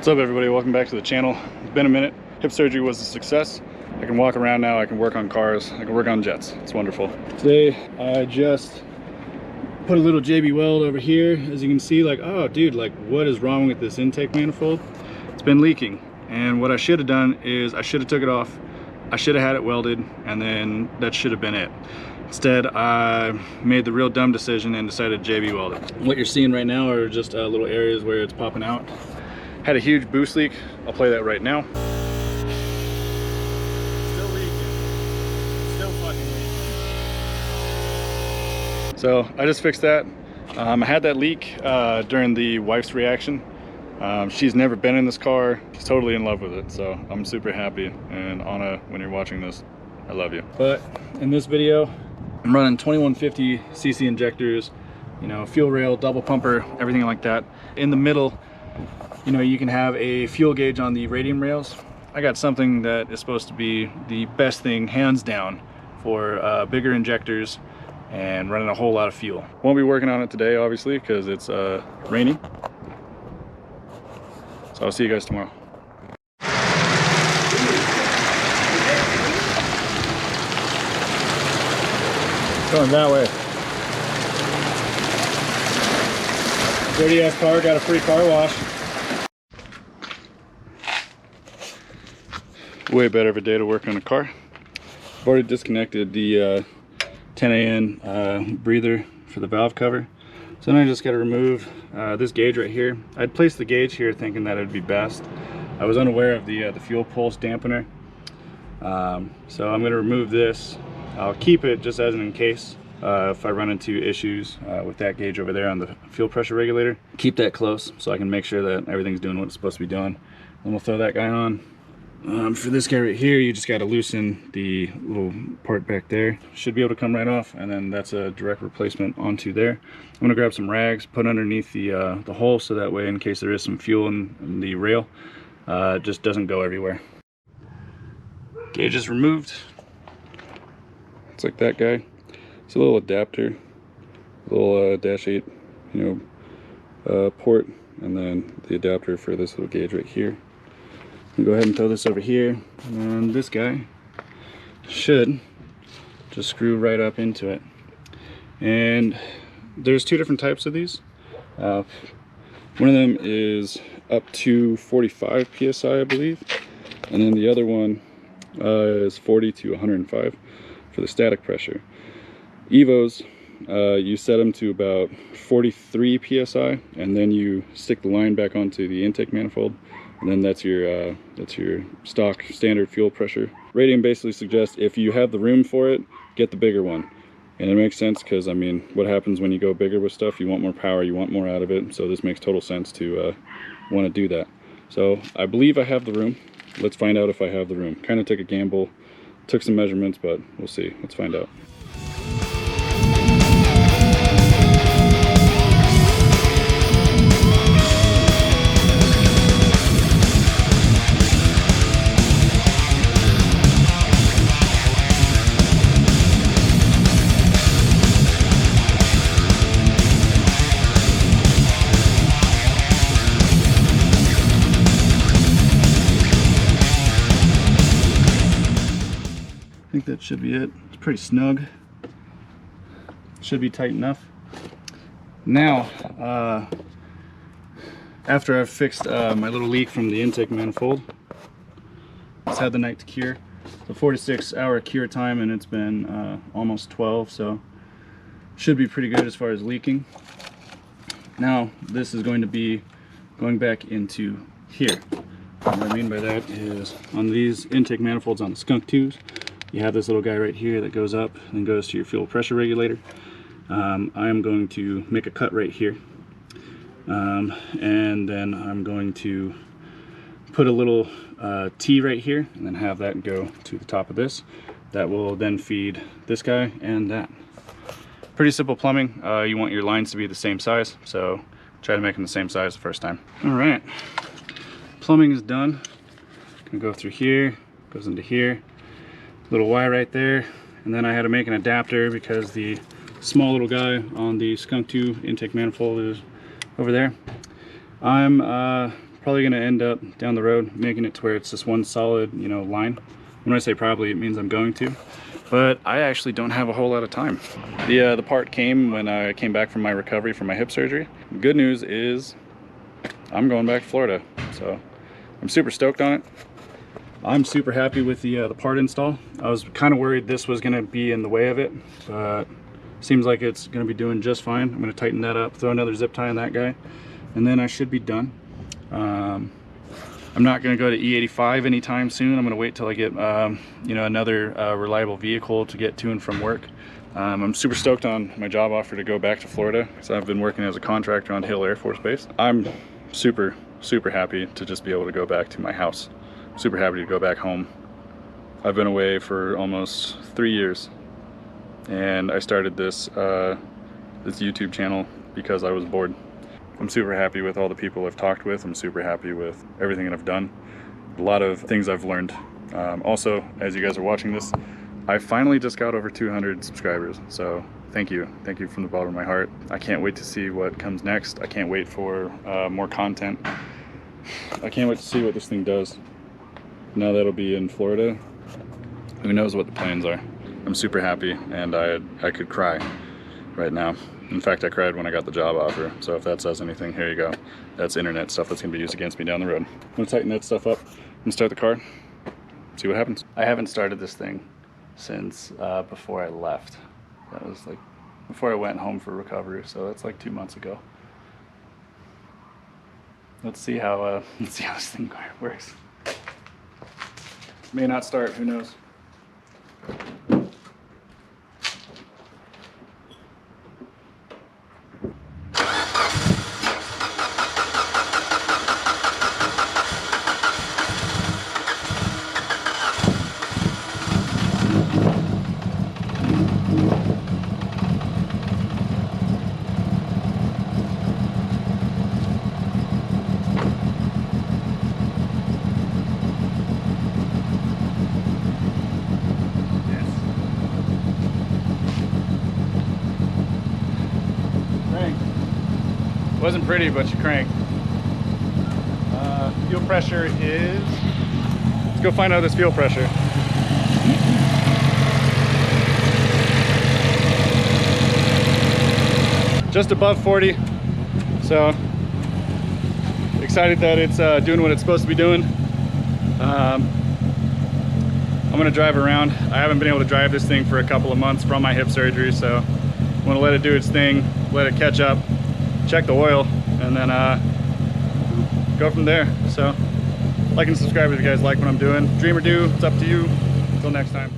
What's up, everybody? Welcome back to the channel. It's been a minute. Hip surgery was a success. I can walk around now. I can work on cars. I can work on jets. It's wonderful. Today I just put a little JB weld over here. As you can see, like, oh dude, like what is wrong with this intake manifold? It's been leaking, and what I should have done is I should have took it off. I should have had it welded, and then that should have been it. Instead, I made the real dumb decision and decided to JB weld it. What you're seeing right now are just little areas where it's popping out. Had a huge boost leak. I'll play that right now. Still leaking. Still fucking leaking. So I just fixed that. I had that leak during the wife's reaction. She's never been in this car. She's totally in love with it. So I'm super happy. And Anna, when you're watching this, I love you. But in this video, I'm running 2150 cc injectors, you know, fuel rail, double pumper, everything like that. In the middle, you know, you can have a fuel gauge on the radium rails. I got something that is supposed to be the best thing, hands down, for bigger injectors and running a whole lot of fuel. Won't be working on it today, obviously, because it's rainy. So I'll see you guys tomorrow. Going that way. Dirty ass car, got a free car wash. Way better of a day to work on a car. I've already disconnected the 10AN breather for the valve cover. So now I just got to remove this gauge right here. I'd placed the gauge here thinking that it would be best. I was unaware of the Fuel Pulse Dampener. So I'm going to remove this. I'll keep it just as an in case if I run into issues with that gauge over there on the fuel pressure regulator. Keep that close so I can make sure that everything's doing what it's supposed to be doing. Then we'll throw that guy on. For this guy right here, you just got to loosen the little part back there. Should be able to come right off, and then that's a direct replacement onto there. I'm going to grab some rags, put underneath the hole, so that way in case there is some fuel in the rail, it just doesn't go everywhere. Gauge is removed. It's like that guy. It's a little adapter, a little dash 8, you know, port, and then the adapter for this little gauge right here. Go ahead and throw this over here, and this guy should just screw right up into it. And there's two different types of these. One of them is up to 45 psi, I believe, and then the other one is 40 to 105 for the static pressure. Evos, you set them to about 43 psi, and then you stick the line back onto the intake manifold. And then that's your stock standard fuel pressure. Radium basically suggests if you have the room for it, get the bigger one. And it makes sense because, I mean, what happens when you go bigger with stuff? You want more power, you want more out of it. So this makes total sense to want to do that. So I believe I have the room. Let's find out if I have the room. Kind of took a gamble, took some measurements, but we'll see. Let's find out. I think that should be it. It's pretty snug. Should be tight enough. Now, after I've fixed my little leak from the intake manifold, it's had the night to cure. It's a 4 to 6 hour cure time, and it's been almost 12, so should be pretty good as far as leaking. Now, this is going to be going back into here. What I mean by that is on these intake manifolds on the Skunk 2s, you have this little guy right here that goes up and goes to your fuel pressure regulator. I'm going to make a cut right here, and then I'm going to put a little T right here, and then have that go to the top of this. That will then feed this guy and that. Pretty simple plumbing. You want your lines to be the same size, so try to make them the same size the first time. All right, plumbing is done. Gonna go through here, goes into here. Little Y right there, and then I had to make an adapter because the small little guy on the Skunk 2 intake manifold is over there. I'm Probably going to end up down the road making it to where it's just one solid, you know, line. When I say probably, it means I'm going to. But I actually don't have a whole lot of time. The part came when I came back from my recovery from my hip surgery. The good news is I'm going back to Florida, so I'm super stoked on it. I'm super happy with the part install. I was kind of worried this was going to be in the way of it, but seems like it's going to be doing just fine. I'm going to tighten that up, throw another zip tie on that guy, and then I should be done. I'm not going to go to E85 anytime soon. I'm going to wait till I get you know, another reliable vehicle to get to and from work. I'm super stoked on my job offer to go back to Florida, so I've been working as a contractor on Hill Air Force Base. I'm super happy to just be able to go back to my house. Super happy to go back home. I've been away for almost 3 years, and I started this this YouTube channel because I was bored. I'm super happy with all the people I've talked with. I'm super happy with everything that I've done. A lot of things I've learned. Also, as you guys are watching this, I finally just got over 200 subscribers, so thank you from the bottom of my heart. I can't wait to see what comes next. I can't wait for more content. I can't wait to see what this thing does. Now that it'll be in Florida, who knows what the plans are. I'm super happy, and I could cry right now. In fact, I cried when I got the job offer, so if that says anything, here you go. That's internet stuff that's gonna be used against me down the road. I'm gonna tighten that stuff up. I'm gonna start the car, see what happens. I haven't started this thing since before I left. That was like before I went home for recovery, so that's like 2 months ago. Let's see how this thing works. May not start, who knows? Wasn't pretty, but you cranked. Fuel pressure is... Let's go find out this fuel pressure. Just above 40. So, excited that it's doing what it's supposed to be doing. I'm gonna drive around. I haven't been able to drive this thing for a couple of months from my hip surgery, so I'm gonna let it do its thing, let it catch up, check the oil, and then go from there. So like and subscribe if you guys like what I'm doing. Dream or do, it's up to you. Until next time.